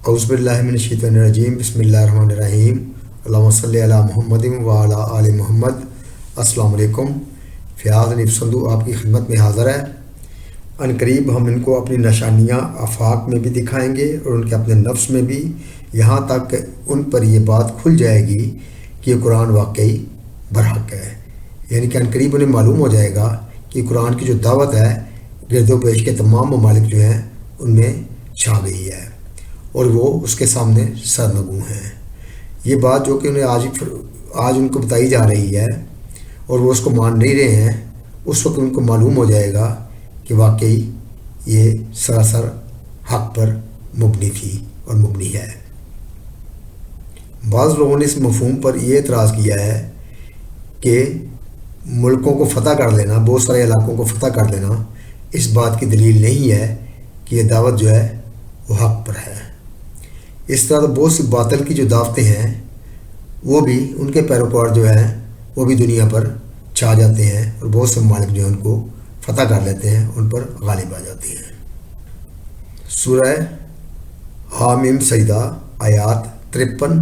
اعوذ باللہ من الشیطان الرجیم بسم اللہ الرحمن الرحیم اللہم صلی علی محمد وعلی آل محمد۔ السلام علیکم۔ فیاض نفسندو آپ کی خدمت میں حاضر ہے۔ ان قریب ہم ان کو اپنی نشانیاں آفاق میں بھی دکھائیں گے اور ان کے اپنے نفس میں بھی، یہاں تک کہ ان پر یہ بات کھل جائے گی کہ یہ قرآن واقعی برحق ہے، یعنی کہ ان قریب انہیں معلوم ہو جائے گا کہ قرآن کی جو دعوت ہے گرد و پیش کے تمام ممالک جو ہیں ان میں چھا گئی ہے اور وہ اس کے سامنے سرنگوں ہیں۔ یہ بات جو کہ انہیں آج ان کو بتائی جا رہی ہے اور وہ اس کو مان نہیں رہے ہیں، اس وقت ان کو معلوم ہو جائے گا کہ واقعی یہ سراسر حق پر مبنی تھی اور مبنی ہے۔ بعض لوگوں نے اس مفہوم پر یہ اعتراض کیا ہے کہ ملکوں کو فتح کر لینا، بہت سارے علاقوں کو فتح کر لینا، اس بات کی دلیل نہیں ہے کہ یہ دعوت جو ہے وہ حق پر ہے۔ اس طرح بہت سی باطل کی جو دعوتیں ہیں وہ بھی ان کے پیروکار جو ہیں وہ بھی دنیا پر چھا جاتے ہیں اور بہت سے ممالک جو ہیں ان کو فتح کر لیتے ہیں، ان پر غالب آ جاتے ہیں۔ سورہ حامیم سجدہ آیات 53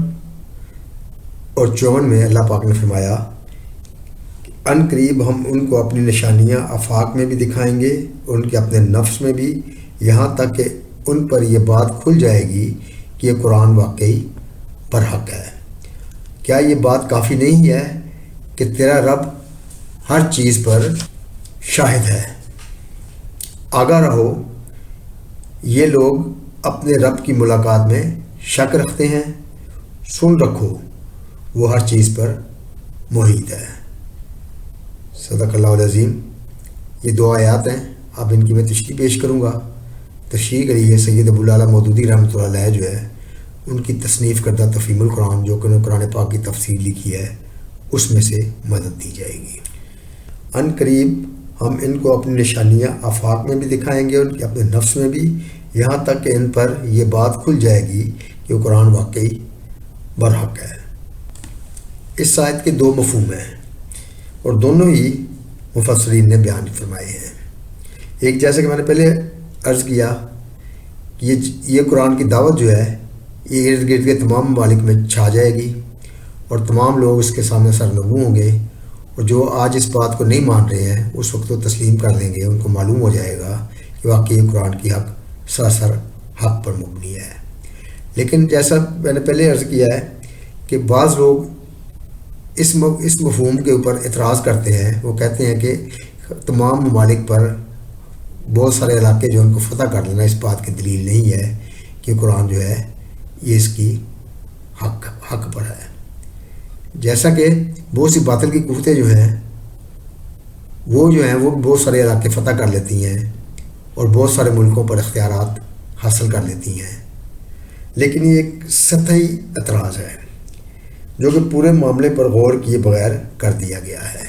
اور 54 میں اللہ پاک نے فرمایا کہ ان قریب ہم ان کو اپنی نشانیاں آفاق میں بھی دکھائیں گے اور ان کے اپنے نفس میں بھی، یہاں تک کہ ان پر یہ بات کھل جائے گی کہ یہ قرآن واقعی برحق ہے۔ کیا یہ بات کافی نہیں ہے کہ تیرا رب ہر چیز پر شاہد ہے؟ آگاہ رہو، یہ لوگ اپنے رب کی ملاقات میں شک رکھتے ہیں، سن رکھو وہ ہر چیز پر محیط ہے۔ صدق اللہ العظیم۔ یہ دو آیات ہیں، اب ان کی میں تشریح پیش کروں گا۔ تشریح کری ہے سید ابو الاعلیٰ مودودی رحمۃ اللہ علیہ جو ہے ان کی تصنیف کردہ تفہیم القرآن، جو کہ انہوں نے قرآن پاک کی تفسیر لکھی ہے، اس میں سے مدد دی جائے گی۔ ان قریب ہم ان کو اپنی نشانیاں آفاق میں بھی دکھائیں گے اور ان کے اپنے نفس میں بھی، یہاں تک کہ ان پر یہ بات کھل جائے گی کہ وہ قرآن واقعی برحق ہے۔ اس آیت کے دو مفہوم ہیں اور دونوں ہی مفسرین نے بیان فرمائے ہیں۔ ایک جیسے کہ میں نے پہلے عرض کیا کہ یہ قرآن کی دعوت جو ہے یہ ارد گرد کے تمام ممالک میں چھا جائے گی اور تمام لوگ اس کے سامنے سرنگو ہوں گے، اور جو آج اس بات کو نہیں مان رہے ہیں اس وقت وہ تسلیم کر لیں گے، ان کو معلوم ہو جائے گا کہ واقعی یہ قرآن کی حق سراسر حق پر مبنی ہے۔ لیکن جیسا میں نے پہلے عرض کیا ہے کہ بعض لوگ اس مفہوم کے اوپر اعتراض کرتے ہیں، وہ کہتے ہیں کہ تمام ممالک پر بہت سارے علاقے جو ان کو فتح کر لینا اس بات کی دلیل نہیں ہے کہ قرآن جو ہے یہ اس کی حق پر ہے۔ جیسا کہ بہت سی باطل کی قوتیں جو ہیں وہ بہت سارے علاقے فتح کر لیتی ہیں اور بہت سارے ملکوں پر اختیارات حاصل کر لیتی ہیں، لیکن یہ ایک سطحی اعتراض ہے جو کہ پورے معاملے پر غور کیے بغیر کر دیا گیا ہے۔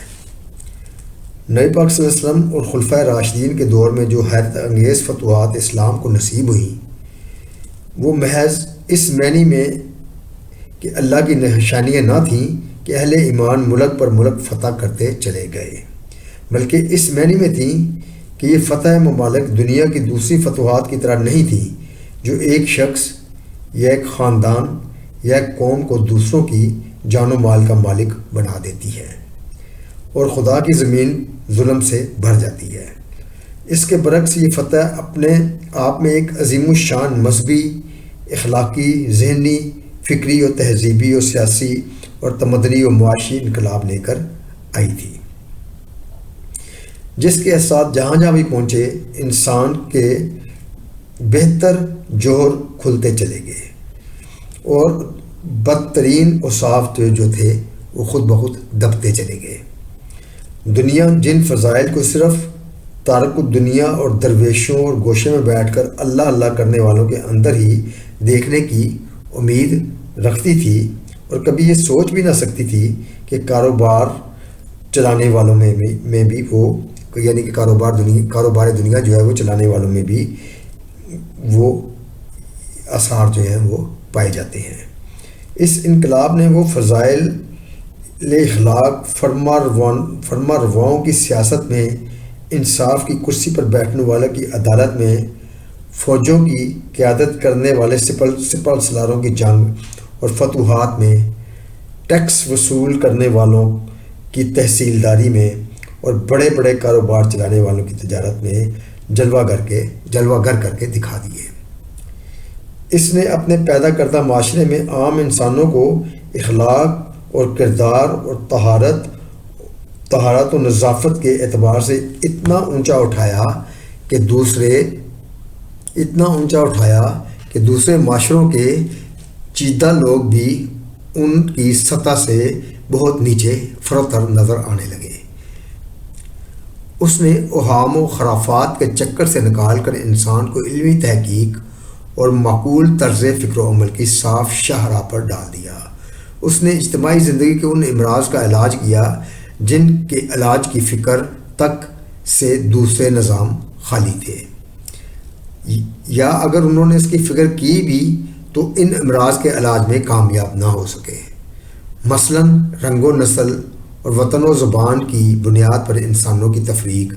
نبی پاک صلی اللہ علیہ وسلم اور خلفائے راشدین کے دور میں جو حیرت انگیز فتوحات اسلام کو نصیب ہوئیں وہ محض اس معنی میں کہ اللہ کی نشانیاں نہ تھیں کہ اہل ایمان ملک پر ملک فتح کرتے چلے گئے، بلکہ اس معنی میں تھیں کہ یہ فتح ممالک دنیا کی دوسری فتوحات کی طرح نہیں تھی جو ایک شخص یا ایک خاندان یا ایک قوم کو دوسروں کی جان و مال کا مالک بنا دیتی ہے اور خدا کی زمین ظلم سے بھر جاتی ہے۔ اس کے برعکس یہ فتح اپنے آپ میں ایک عظیم الشان مذہبی، اخلاقی، ذہنی، فکری اور تہذیبی اور سیاسی اور تمدنی و معاشی انقلاب لے کر آئی تھی، جس کے اثرات جہاں جہاں بھی پہنچے انسان کے بہتر جوہر کھلتے چلے گئے اور بدترین اوصاف جو تھے وہ خود بخود دبتے چلے گئے۔ دنیا جن فضائل کو صرف تارک الدنیا اور درویشوں اور گوشے میں بیٹھ کر اللہ اللہ کرنے والوں کے اندر ہی دیکھنے کی امید رکھتی تھی اور کبھی یہ سوچ بھی نہ سکتی تھی کہ کاروبار چلانے والوں میں بھی وہ، یعنی کہ کاروبار دنیا جو ہے وہ چلانے والوں میں بھی وہ آثار جو ہیں وہ پائے جاتے ہیں۔ اس انقلاب نے وہ فضائل اخلاق فرما رواؤں کی سیاست میں، انصاف کی کرسی پر بیٹھنے والا کی عدالت میں، فوجوں کی قیادت کرنے والے سپہ سالاروں کی جنگ اور فتوحات میں، ٹیکس وصول کرنے والوں کی تحصیلداری میں، اور بڑے بڑے کاروبار چلانے والوں کی تجارت میں جلوہ گر کر کے دکھا دیے۔ اس نے اپنے پیدا کردہ معاشرے میں عام انسانوں کو اخلاق اور کردار اور طہارت و نظافت کے اعتبار سے اتنا اونچا اٹھایا کہ دوسرے معاشروں کے چیدہ لوگ بھی ان کی سطح سے بہت نیچے فروتر نظر آنے لگے۔ اس نے اوہام و خرافات کے چکر سے نکال کر انسان کو علمی تحقیق اور معقول طرز فکر و عمل کی صاف شاہراہ پر ڈال دیا۔ اس نے اجتماعی زندگی کے ان امراض کا علاج کیا جن کے علاج کی فکر تک سے دوسرے نظام خالی تھے، یا اگر انہوں نے اس کی فکر کی بھی تو ان امراض کے علاج میں کامیاب نہ ہو سکے۔ مثلاً رنگ و نسل اور وطن و زبان کی بنیاد پر انسانوں کی تفریق،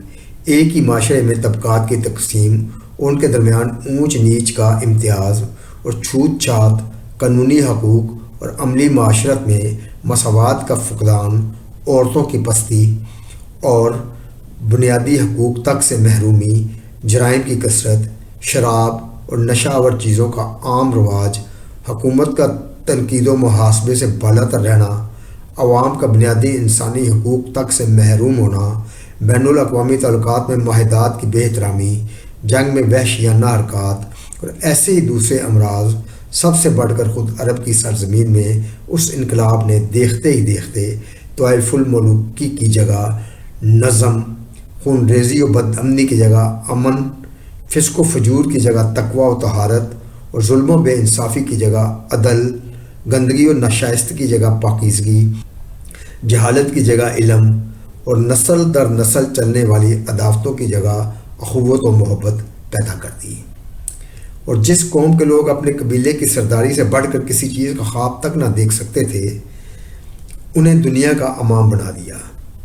ایک ہی معاشرے میں طبقات کی تقسیم، ان کے درمیان اونچ نیچ کا امتیاز اور چھوت چھات، قانونی حقوق اور عملی معاشرت میں مساوات کا فقدان، عورتوں کی پستی اور بنیادی حقوق تک سے محرومی، جرائم کی کثرت، شراب اور نشہ آور چیزوں کا عام رواج، حکومت کا تنقید و محاسبے سے بالا تر رہنا، عوام کا بنیادی انسانی حقوق تک سے محروم ہونا، بین الاقوامی تعلقات میں معاہدات کی بے احترامی، جنگ میں وحشیانہ حرکات اور ایسے ہی دوسرے امراض، سب سے بڑھ کر خود عرب کی سرزمین میں اس انقلاب نے دیکھتے ہی دیکھتے طوائف الملوکی کی جگہ نظم، خون ریزی و بد امنی کی جگہ امن، فسق و فجور کی جگہ تقوی و طہارت، اور ظلم و بے انصافی کی جگہ عدل، گندگی و ناشائستگی کی جگہ پاکیزگی، جہالت کی جگہ علم، اور نسل در نسل چلنے والی عداوتوں کی جگہ اخوت و محبت پیدا کر دی۔ اور جس قوم کے لوگ اپنے قبیلے کی سرداری سے بڑھ کر کسی چیز کا خواب تک نہ دیکھ سکتے تھے، انہیں دنیا کا امام بنا دیا۔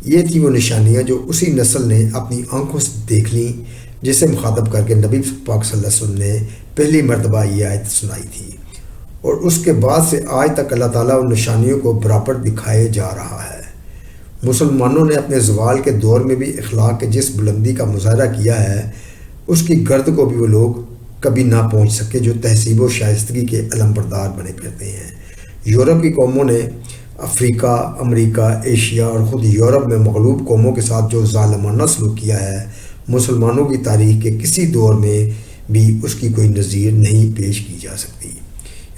یہ تھی وہ نشانیاں جو اسی نسل نے اپنی آنکھوں سے دیکھ لیں، جسے مخاطب کر کے نبی پاک صلی اللہ علیہ وسلم نے پہلی مرتبہ یہ آیت سنائی تھی، اور اس کے بعد سے آج تک اللہ تعالیٰ ان نشانیوں کو برابر دکھائے جا رہا ہے۔ مسلمانوں نے اپنے زوال کے دور میں بھی اخلاق کے جس بلندی کا مظاہرہ کیا ہے، اس کی گرد کو بھی وہ لوگ کبھی نہ پہنچ سکے جو تہذیب و شائستگی کے علم بردار بنے پھرتے ہیں۔ یورپ کی قوموں نے افریقہ، امریکہ، ایشیا اور خود یورپ میں مغلوب قوموں کے ساتھ جو ظالمانہ سلوک کیا ہے، مسلمانوں کی تاریخ کے کسی دور میں بھی اس کی کوئی نظیر نہیں پیش کی جا سکتی۔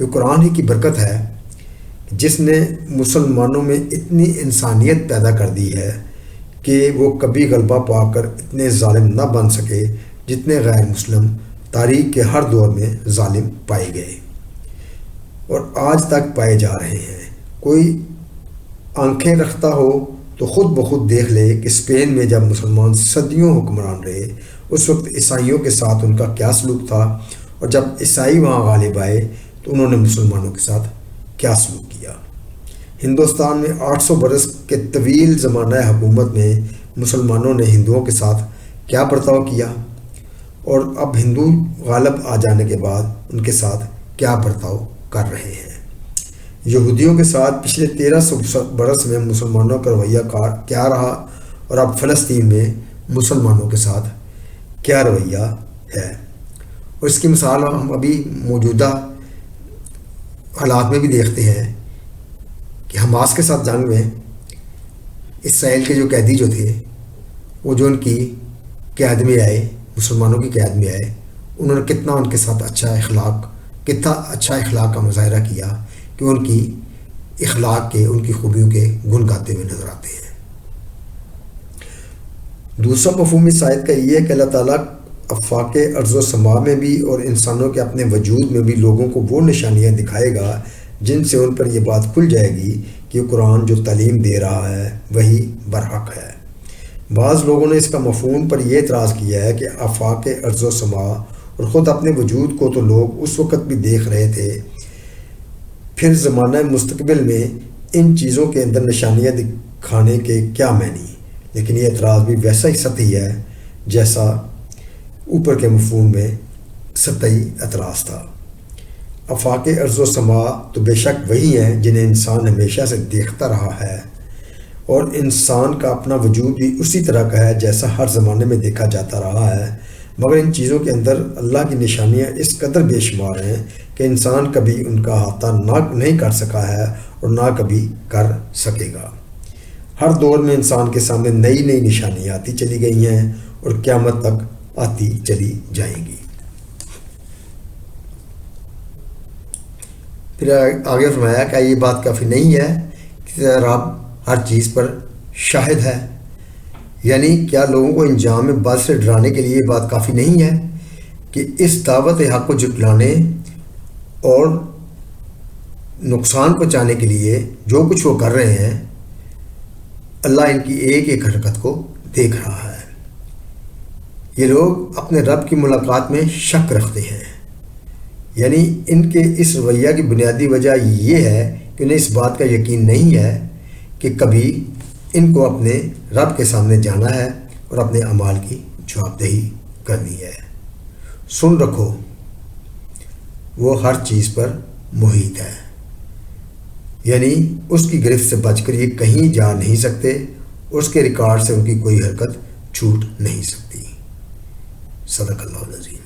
یہ قرآن ہی کی برکت ہے جس نے مسلمانوں میں اتنی انسانیت پیدا کر دی ہے کہ وہ کبھی غلبہ پا کر اتنے ظالم نہ بن سکے جتنے غیر مسلم تاریخ کے ہر دور میں ظالم پائے گئے اور آج تک پائے جا رہے ہیں۔ کوئی آنکھیں رکھتا ہو تو خود بخود دیکھ لے کہ اسپین میں جب مسلمان صدیوں حکمران رہے، اس وقت عیسائیوں کے ساتھ ان کا کیا سلوک تھا، اور جب عیسائی وہاں غالب آئے تو انہوں نے مسلمانوں کے ساتھ کیا سلوک کیا۔ ہندوستان میں 800 برس کے طویل زمانہ حکومت میں مسلمانوں نے ہندوؤں کے ساتھ کیا برتاؤ کیا، اور اب ہندو غالب آ جانے کے بعد ان کے ساتھ کیا برتاؤ کر رہے ہیں۔ یہودیوں کے ساتھ پچھلے 1300 برس میں مسلمانوں کا رویہ کیا رہا، اور اب فلسطین میں مسلمانوں کے ساتھ کیا رویہ ہے۔ اور اس کی مثال ہم ابھی موجودہ حالات میں بھی دیکھتے ہیں کہ حماس کے ساتھ جنگ میں اسرائیل کے جو قیدی جو تھے، وہ جو ان کی قید میں آئے، مسلمانوں کی قید میں آئے، انہوں نے کتنا ان کے ساتھ اچھا اخلاق کا مظاہرہ کیا کہ ان کی اخلاق کے، ان کی خوبیوں کے گن گاتے ہوئے نظر آتے ہیں۔ دوسرا مفہوم اس آیت کا یہ ہے کہ اللہ تعالیٰ آفاق ارض و سما میں بھی اور انسانوں کے اپنے وجود میں بھی لوگوں کو وہ نشانیاں دکھائے گا جن سے ان پر یہ بات کھل جائے گی کہ قرآن جو تعلیم دے رہا ہے وہی برحق ہے۔ بعض لوگوں نے اس کا مفہوم پر یہ اعتراض کیا ہے کہ آفاق ارض و سما اور خود اپنے وجود کو تو لوگ اس وقت بھی دیکھ رہے تھے، پھر زمانہ مستقبل میں ان چیزوں کے اندر نشانیاں دکھانے کے کیا معنی؟ لیکن یہ اعتراض بھی ویسا ہی سطحی ہے جیسا اوپر کے مفہوم میں سطحی اعتراض تھا۔ آفاق ارض و سما تو بے شک وہی ہیں جنہیں انسان ہمیشہ سے دیکھتا رہا ہے، اور انسان کا اپنا وجود بھی اسی طرح کا ہے جیسا ہر زمانے میں دیکھا جاتا رہا ہے، مگر ان چیزوں کے اندر اللہ کی نشانیاں اس قدر بے شمار ہیں کہ انسان کبھی ان کا احاطہ نہیں کر سکا ہے اور نہ کبھی کر سکے گا۔ ہر دور میں انسان کے سامنے نئی نئی نشانیاں آتی چلی گئی ہیں اور قیامت تک آتی چلی جائیں گی۔ پھر آگے فرمایا کہ یہ بات کافی نہیں ہے کہ رب ہر چیز پر شاہد ہے، یعنی کیا لوگوں کو انجام بد سے ڈرانے کے لیے یہ بات کافی نہیں ہے کہ اس دعوت حق کو جھٹلانے اور نقصان پہنچانے کے لیے جو کچھ وہ کر رہے ہیں، اللہ ان کی ایک ایک حرکت کو دیکھ رہا ہے۔ یہ لوگ اپنے رب کی ملاقات میں شک رکھتے ہیں، یعنی ان کے اس رویہ کی بنیادی وجہ یہ ہے کہ انہیں اس بات کا یقین نہیں ہے کہ کبھی ان کو اپنے رب کے سامنے جانا ہے اور اپنے اعمال کی جواب دہی کرنی ہے۔ سن رکھو، وہ ہر چیز پر محیط ہے، یعنی اس کی گرفت سے بچ کر یہ کہیں جا نہیں سکتے، اس کے ریکارڈ سے ان کی کوئی حرکت چھوٹ نہیں سکتی۔ صدق اللہ العظیم۔